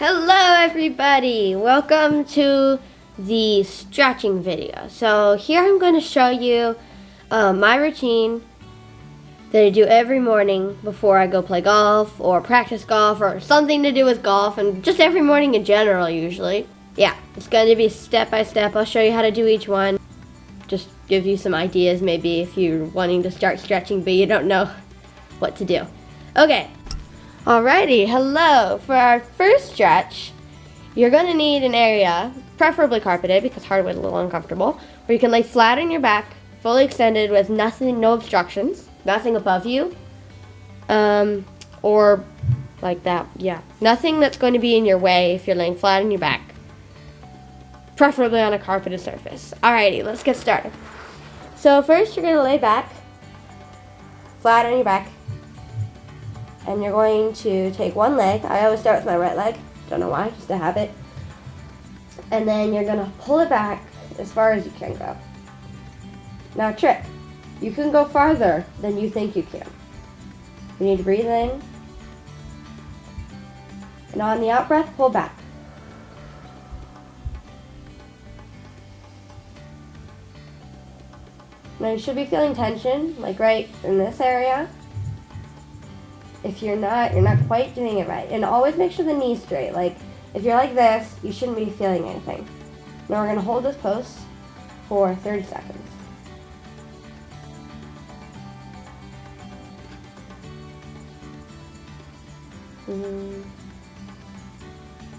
Hello everybody! Welcome to the stretching video. So here I'm going to show you my routine that I do every morning before I go play golf or practice golf or something to do with golf, and just every morning in general usually. Yeah, it's going to be step by step. I'll show you how to do each one. Just give you some ideas maybe if you're wanting to start stretching but you don't know what to do. Okay. Alrighty, hello. For our first stretch, you're going to need an area, preferably carpeted because hardwood is a little uncomfortable, where you can lay flat on your back, fully extended with nothing, no obstructions, nothing above you, or like that, yeah. Nothing that's going to be in your way if you're laying flat on your back, preferably on a carpeted surface. Alrighty, let's get started. So first you're going to lay back, flat on your back, and you're going to take one leg. I always start with my right leg. Don't know why, just a habit. And then you're gonna pull it back as far as you can go. Now trick, you can go farther than you think you can. You need to breathe in. And on the out breath, pull back. Now you should be feeling tension, like right in this area. If you're not quite doing it right. And always make sure the knee's straight. Like, if you're like this, you shouldn't be feeling anything. Now we're going to hold this pose for 30 seconds.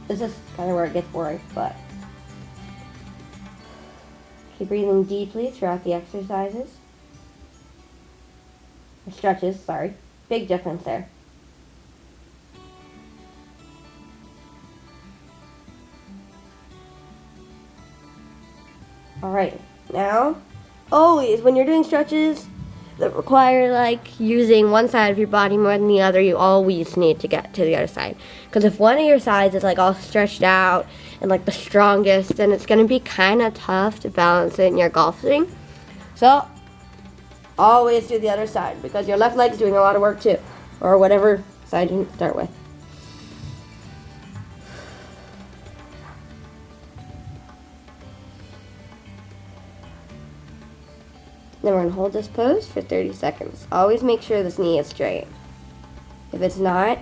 This is kind of where it gets boring, but keep breathing deeply throughout the exercises. Or stretches, sorry. Big difference there. Alright, now, always when you're doing stretches that require like using one side of your body more than the other, you always need to get to the other side. Because if one of your sides is like all stretched out and like the strongest, then it's going to be kind of tough to balance it in your golf swing. So, always do the other side because your left leg's doing a lot of work too. Or whatever side you start with. Then we're going to hold this pose for 30 seconds. Always make sure this knee is straight. If it's not,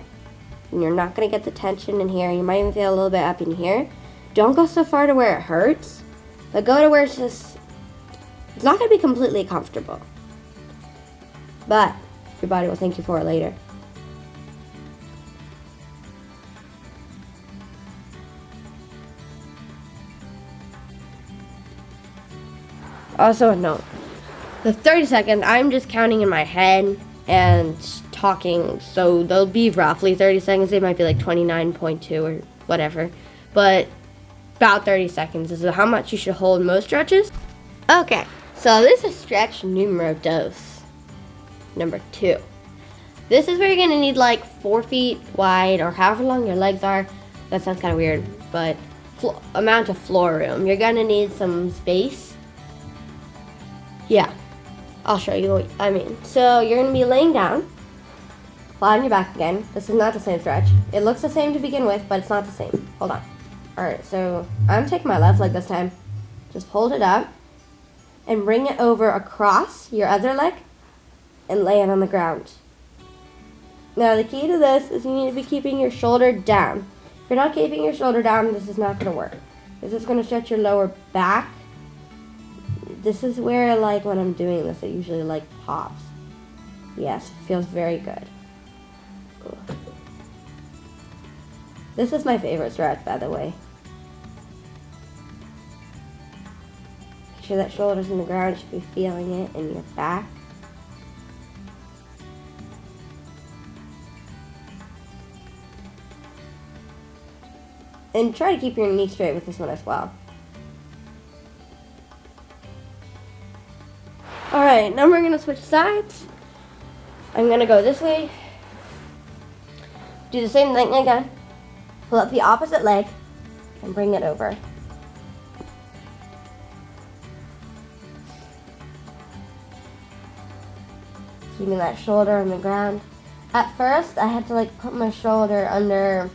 then you're not going to get the tension in here. You might even feel a little bit up in here. Don't go so far to where it hurts, but go to where it's just, it's not going to be completely comfortable. But your body will thank you for it later. Also a note. The 30 second, I'm just counting in my head and talking, so they'll be roughly 30 seconds. They might be like 29.2 or whatever, but about 30 seconds is how much you should hold most stretches. Okay, so this is stretch numero dos, number 2. This is where you're gonna need like 4 feet wide or however long your legs are. That sounds kind of weird, but amount of floor room. You're gonna need some space. Yeah. I'll show you what I mean. So you're going to be laying down, flat on your back again. This is not the same stretch. It looks the same to begin with, but it's not the same. Hold on. Alright, so I'm taking my left leg this time. Just hold it up and bring it over across your other leg and lay it on the ground. Now the key to this is you need to be keeping your shoulder down. If you're not keeping your shoulder down, this is not going to work. This is going to stretch your lower back. This is where, like, when I'm doing this, it usually, like, pops. Yes, it feels very good. Ooh. This is my favorite stretch, by the way. Make sure that shoulder's in the ground. You should be feeling it in your back. And try to keep your knee straight with this one as well. Alright, now we're going to switch sides. I'm going to go this way. Do the same thing again. Pull up the opposite leg and bring it over. Keeping that shoulder on the ground. At first, I had to like put my shoulder under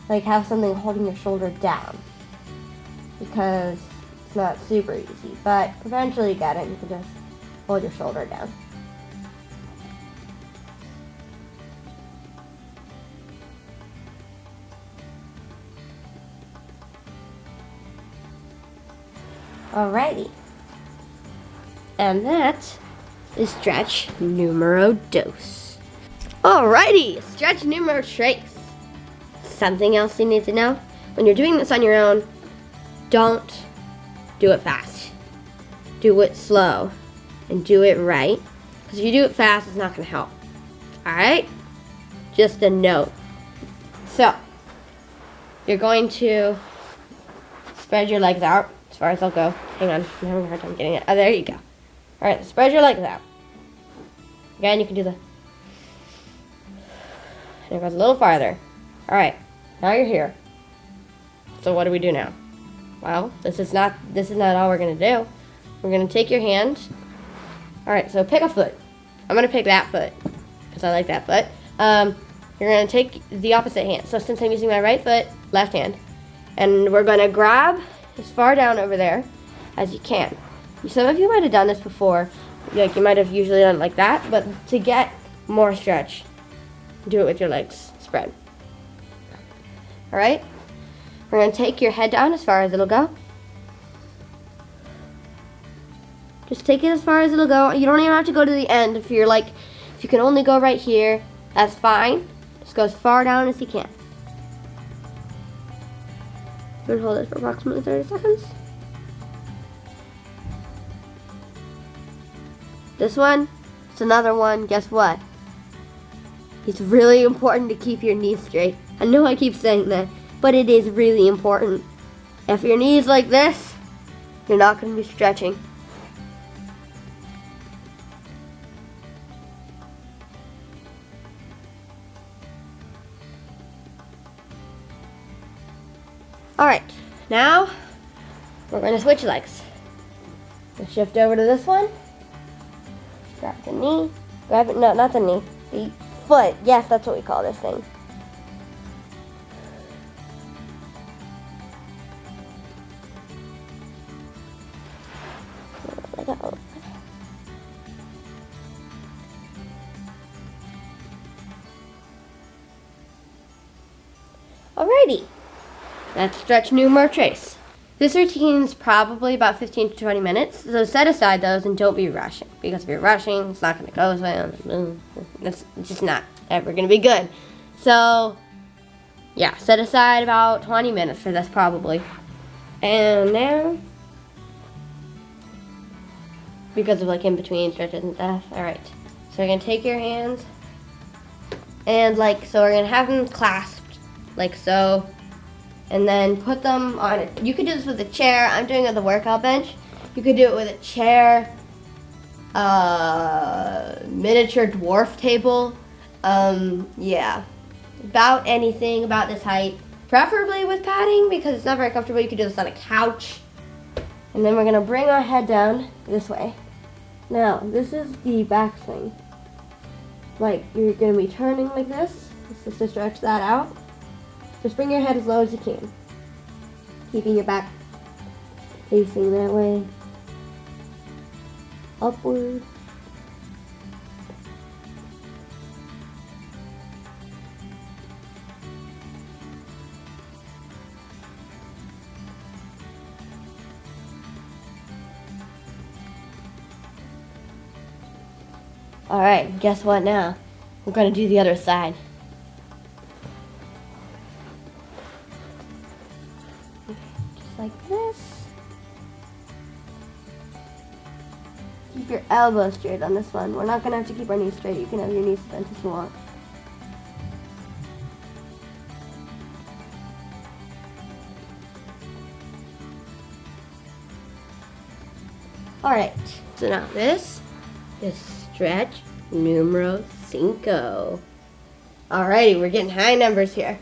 like have something holding your shoulder down, because it's not super easy, but eventually you get it. You can just hold your shoulder down. Alrighty. And that is stretch numero dos. Alrighty, stretch numero tres. Something else you need to know. When you're doing this on your own, don't do it fast. Do it slow and do it right. Because if you do it fast, it's not going to help. Alright? Just a note. So, you're going to spread your legs out as far as they'll go. Hang on, I'm having a hard time getting it. Oh, there you go. Alright, spread your legs out. Again, you can do the... And it goes a little farther. Alright, now you're here. So what do we do now? Well, this is not all we're going to do. We're going to take your hand. Alright, so pick a foot. I'm going to pick that foot, because I like that foot. You're going to take the opposite hand. So since I'm using my right foot, left hand. And we're going to grab as far down over there as you can. Some of you might have done this before. Like, you might have usually done it like that. But to get more stretch, do it with your legs spread. Alright? We're going to take your head down as far as it'll go. Just take it as far as it'll go. You don't even have to go to the end. If you can only go right here, that's fine. Just go as far down as you can. We're going to hold it for approximately 30 seconds. This one, it's another one. Guess what? It's really important to keep your knees straight. I know I keep saying that, but it is really important. If your knee's like this, you're not going to be stretching. Alright, now we're going to switch legs. We'll shift over to this one. Grab the knee. Grab it, no, not the knee. The foot. Yes, that's what we call this thing. Alrighty. That's stretch numero tres. This routine is probably about 15 to 20 minutes, so set aside those and don't be rushing. Because if you're rushing, it's not going to go as well. It's just not ever going to be good. So, yeah, set aside about 20 minutes for this probably. And now, because of like in between stretches and stuff. Alright, so you're going to take your hands and so we're going to have them clasped like so. And then put them on it. You could do this with a chair. I'm doing it with a workout bench. You could do it with a chair, miniature dwarf table. Yeah. About anything about this height. Preferably with padding because it's not very comfortable. You could do this on a couch. And then we're going to bring our head down this way. Now, this is the back swing. Like, you're going to be turning like this. Just to stretch that out. Just bring your head as low as you can. Keeping your back facing that way. Upward. Alright, guess what now? We're going to do the other side. Like this. Keep your elbows straight on this one. We're not going to have to keep our knees straight. You can have your knees bent if you want. Alright, so now this is stretch numero cinco. Alrighty, we're getting high numbers here.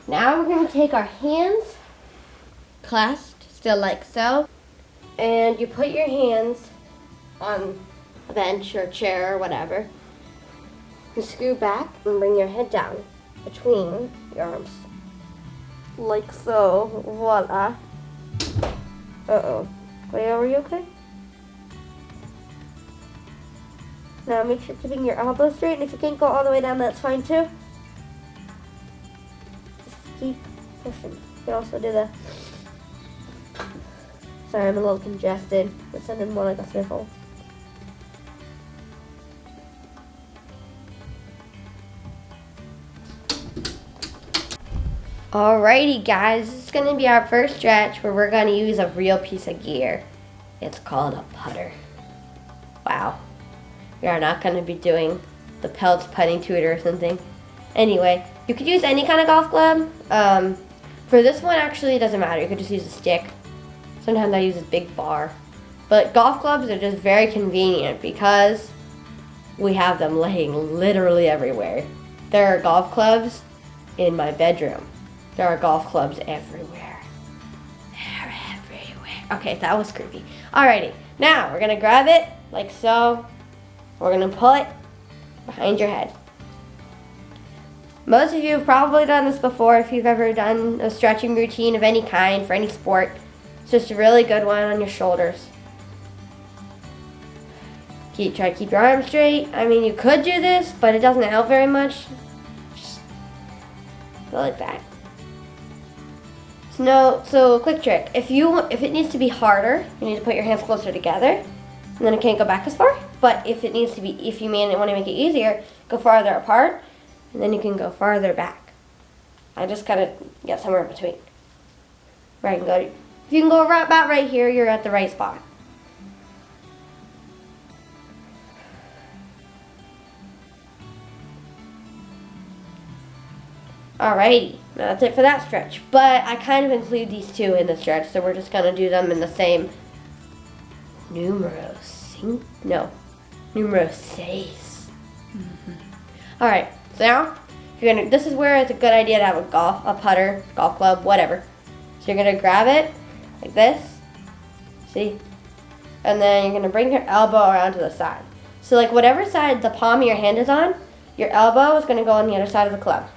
Now we're going to take our hands clasped still like so, and you put your hands on a bench or chair or whatever. You screw back and bring your head down between your arms. like so. Voila. Uh-oh. Wait, are you okay? Now make sure keeping your elbow straight, and if you can't go all the way down, that's fine too. Just keep pushing. You can also do the... Sorry, I'm a little congested. It's sounding more like a sniffle. Alrighty guys, this is going to be our first stretch where we're going to use a real piece of gear. It's called a putter. Wow. We are not going to be doing the Pelts putting tutor or something. Anyway, you could use any kind of golf club. For this one, actually, it doesn't matter. You could just use a stick. Sometimes I use a big bar. But golf clubs are just very convenient because we have them laying literally everywhere. There are golf clubs in my bedroom. There are golf clubs everywhere. They're everywhere. Okay, that was creepy. Alrighty, now we're gonna grab it like so. We're gonna pull it behind your head. Most of you have probably done this before if you've ever done a stretching routine of any kind for any sport. It's just a really good one on your shoulders. Try to keep your arms straight. I mean, you could do this, but it doesn't help very much. Just go like that. So quick trick. If it needs to be harder, you need to put your hands closer together, and then it can't go back as far. But if you want to make it easier, go farther apart, and then you can go farther back. I just gotta get somewhere in between. Where I can go. If you can go about right here, you're at the right spot. Alrighty, now that's it for that stretch. But I kind of include these two in the stretch, so we're just gonna do them in the same Numero 6. Alright, so now this is where it's a good idea to have a putter, golf club, whatever. So you're gonna grab it like this, see? And then you're gonna bring your elbow around to the side. So like whatever side the palm of your hand is on, your elbow is gonna go on the other side of the club.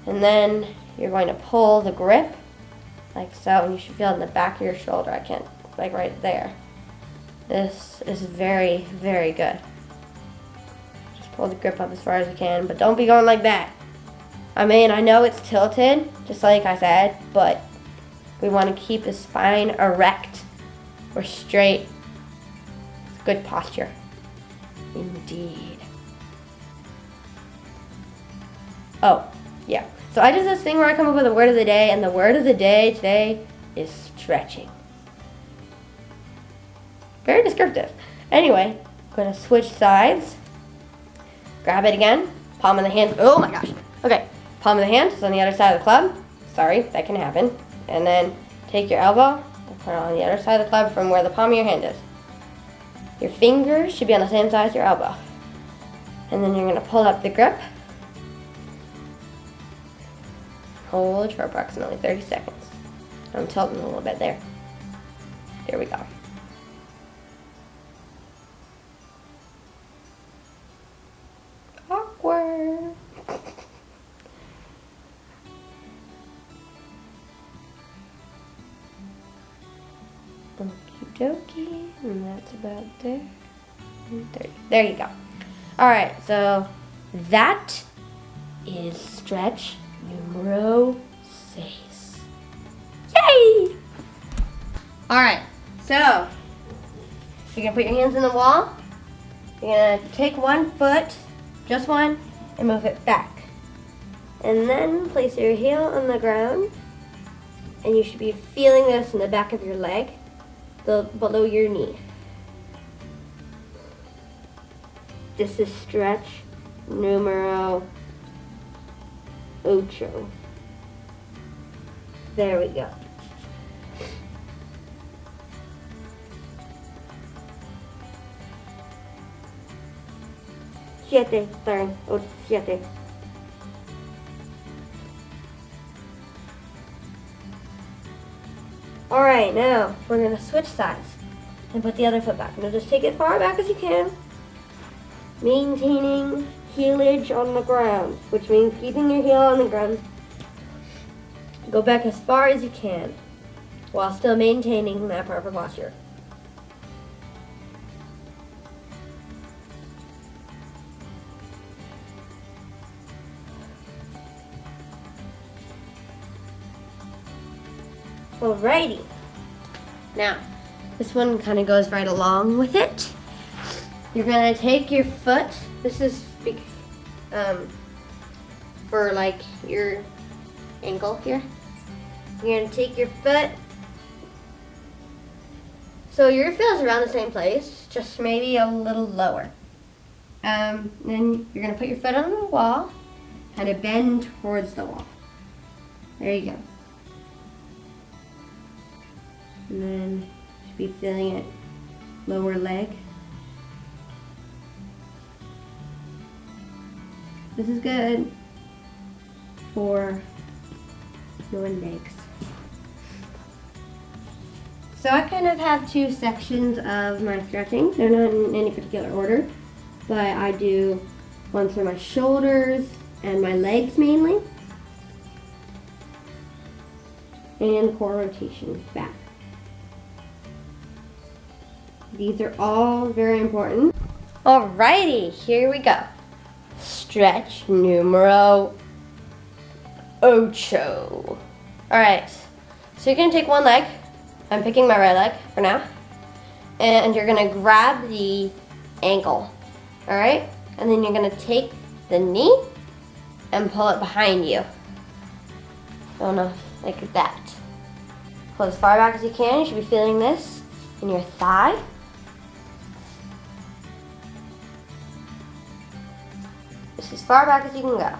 And then you're going to pull the grip like so, and you should feel it in the back of your shoulder. Like right there. This is very, very good. Just pull the grip up as far as you can, but don't be going like that. I mean, I know it's tilted, just like I said, but we want to keep the spine erect or straight. It's good posture. Indeed. Oh, yeah. So I do this thing where I come up with a word of the day, and the word of the day today is stretching. Very descriptive. Anyway, I'm going to switch sides. Grab it again. Palm of the hand. Oh my gosh. Okay. Palm of the hand is on the other side of the club. Sorry, that can happen. And then take your elbow and put it on the other side of the club from where the palm of your hand is. Your fingers should be on the same side as your elbow. And then you're going to pull up the grip. Hold for approximately 30 seconds. I'm tilting a little bit there. There we go. Awkward. Okie dokie. And that's about there. 30. There you go. Alright, so that is stretch Numero 6. Yay! Alright, so you're going to put your hands on the wall. You're going to take one foot, just one, and move it back. And then place your heel on the ground. And you should be feeling this in the back of your leg, below your knee. This is stretch Numero Ocho. There we go. Siete, sorry. Oh, siete. Alright, now we're going to switch sides and put the other foot back. Now just take it far back as you can, maintaining heelage on the ground, which means keeping your heel on the ground. Go back as far as you can while still maintaining that proper posture. Alrighty. Now, this one kind of goes right along with it. You're gonna take your foot. This is for like your ankle here. You're gonna take your foot. So your feel's around the same place, just maybe a little lower. Then you're gonna put your foot on the wall, kind of bend towards the wall. There you go. And then you should be feeling it, lower leg. This is good for your legs. So I kind of have two sections of my stretching. They're not in any particular order, but I do one for my shoulders and my legs mainly, and core rotation back. These are all very important. Alrighty, here we go. Stretch numero ocho. Alright, so you're gonna take one leg. I'm picking my right leg for now. And you're gonna grab the ankle. Alright? And then you're gonna take the knee and pull it behind you. Like that. Pull as far back as you can. You should be feeling this in your thigh. Just as far back as you can go.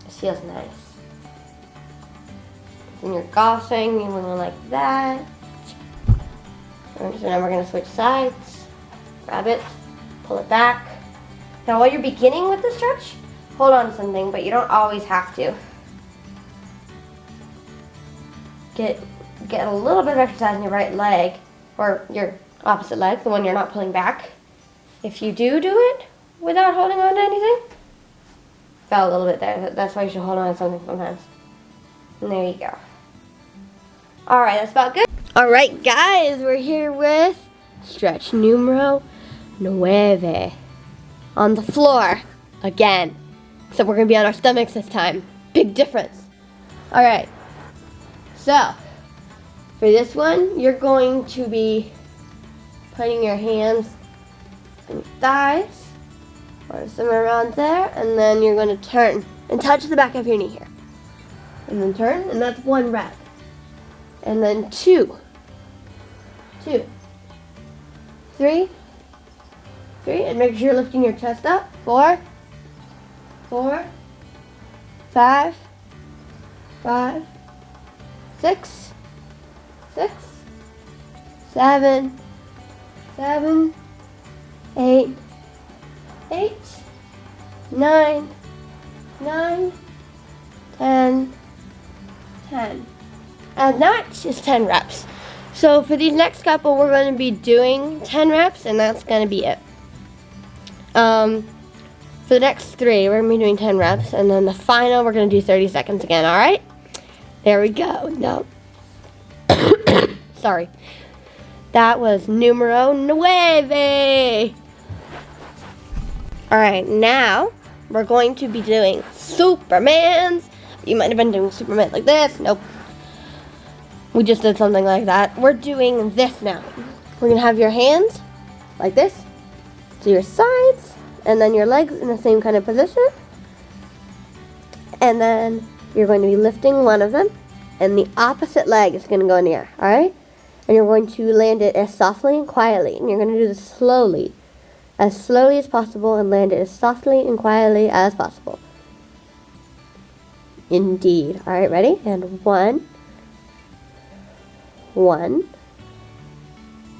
This feels nice. When you're golfing, you want to like that. So now we're going to switch sides. Grab it, pull it back. Now while you're beginning with the stretch, hold on to something, but you don't always have to. Get a little bit of exercise in your right leg, or your opposite leg, the one you're not pulling back. If you do it without holding on to anything, fell a little bit there. That's why you should hold on to something sometimes. And there you go. Alright, that's about good. Alright guys, we're here with stretch numero nueve. On the floor, again. Except we're going to be on our stomachs this time. Big difference. Alright. So, for this one, you're going to be putting your hands on your thighs, or somewhere around there, and then you're going to turn and touch the back of your knee here. And then turn, and that's one rep. And then two, three, and make sure you're lifting your chest up. 4, 5, 6, 7, 8, 9, 10. And that is 10 reps. So for these next couple, we're going to be doing 10 reps, and that's going to be it. For the next 3, we're going to be doing 10 reps, and then the final, we're going to do 30 seconds again, all right? There we go. No. Sorry. That was numero nueve. All right, now we're going to be doing Supermans. You might have been doing Superman like this. Nope. We just did something like that. We're doing this now. We're going to have your hands like this to your sides, and then your legs in the same kind of position. And then you're going to be lifting one of them, and the opposite leg is going to go in the air, all right? And you're going to land it as softly and quietly, and you're going to do this slowly as possible, and land it as softly and quietly as possible. Indeed. All right, ready? And 1,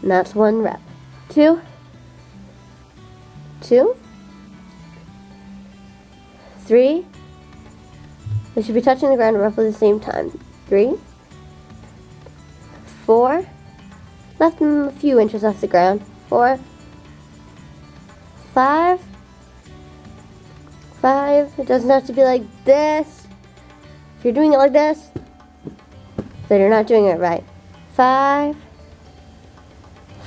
and that's 1 rep. 2, 3. They should be touching the ground roughly the same time. 3, 4, less than a few inches off the ground. 4, 5, 5. It doesn't have to be like this. If you're doing it like this, then you're not doing it right. 5,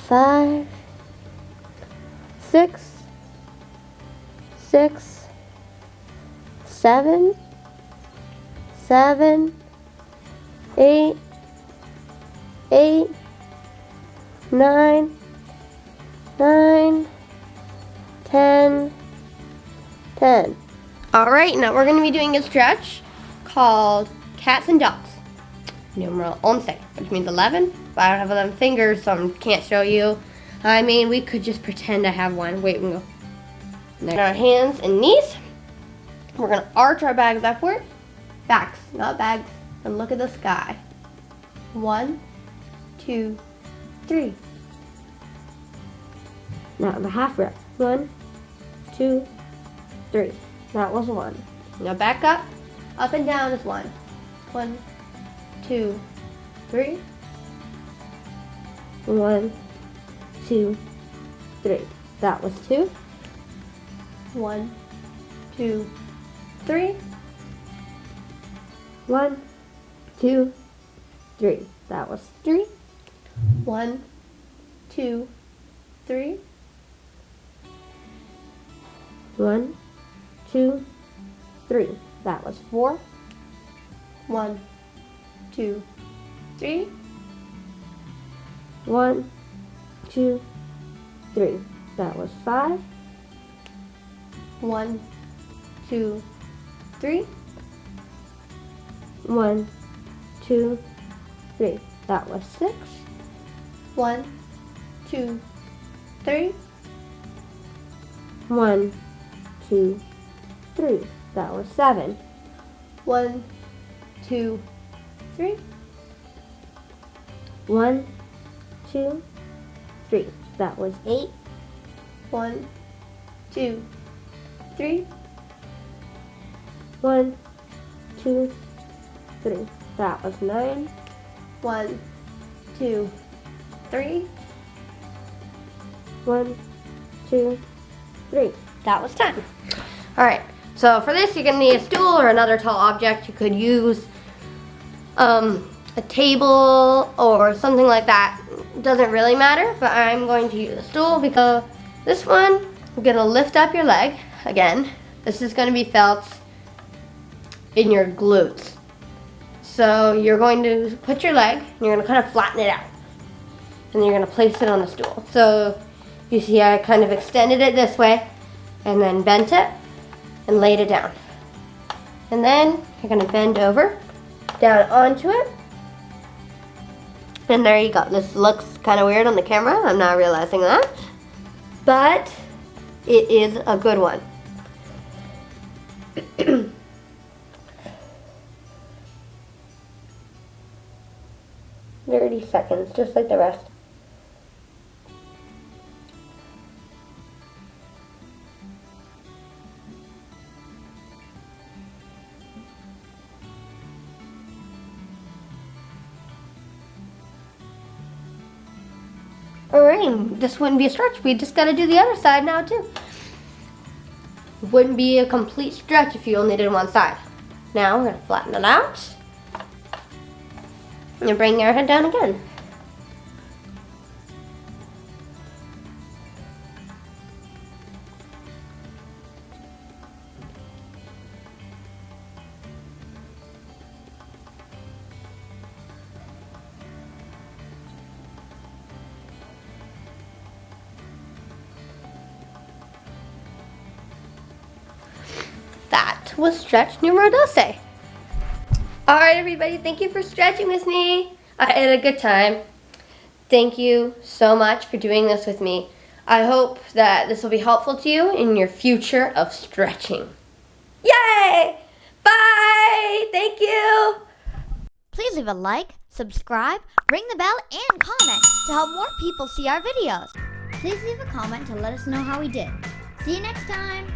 5, 6, 6, 7, 7, 8, 8, 9, 9, 10, 10. Alright, now we're going to be doing a stretch called cats and dogs. Numero 11, which means 11, but I don't have 11 fingers, so I can't show you. I mean, we could just pretend I have one. Wait, we can go. There. Our hands and knees. We're going to arch our bags upward. Backs, not bags. And look at the sky. 1, 2, 3. Now the half rep. 1, 2, 3. That was 1. Now back up and down is 1. 1, 2, 3. 1, 2, 3. That was 2. 1, 2, 3. 1, 2, 3. That was 3. 1, 2, 3. 1, 2, 3. That was 4. 1, 2, 3. 1, 2, 3. That was 5. 1, 2, 3. 1, 2, 3. That was 6. 1, 2, 3. 1, 2, 3. That was 7. 1, 2, 3. 1, 2, 3. That was 8. 1, 2, 3. 1, 2, 3. That was 9. 1, 2, 3. 1, 2, 3. That was 10. Alright, so for this you're going to need a stool or another tall object. You could use a table or something like that. It doesn't really matter, but I'm going to use a stool because this one, you're going to lift up your leg. Again, this is going to be felt in your glutes. So you're going to put your leg, and you're going to kind of flatten it out. And then you're going to place it on the stool. So you see I kind of extended it this way, and then bent it, and laid it down. And then you're going to bend over, down onto it. And there you go. This looks kind of weird on the camera. I'm not realizing that. But it is a good one. 30 seconds, just like the rest. Alright, this wouldn't be a stretch. We just gotta do the other side now too. It wouldn't be a complete stretch if you only did one side. Now we're gonna flatten it out. And bring your head down again. That was stretch numero 12. Alright everybody, thank you for stretching with me. I had a good time. Thank you so much for doing this with me. I hope that this will be helpful to you in your future of stretching. Yay! Bye! Thank you! Please leave a like, subscribe, ring the bell, and comment to help more people see our videos. Please leave a comment to let us know how we did. See you next time!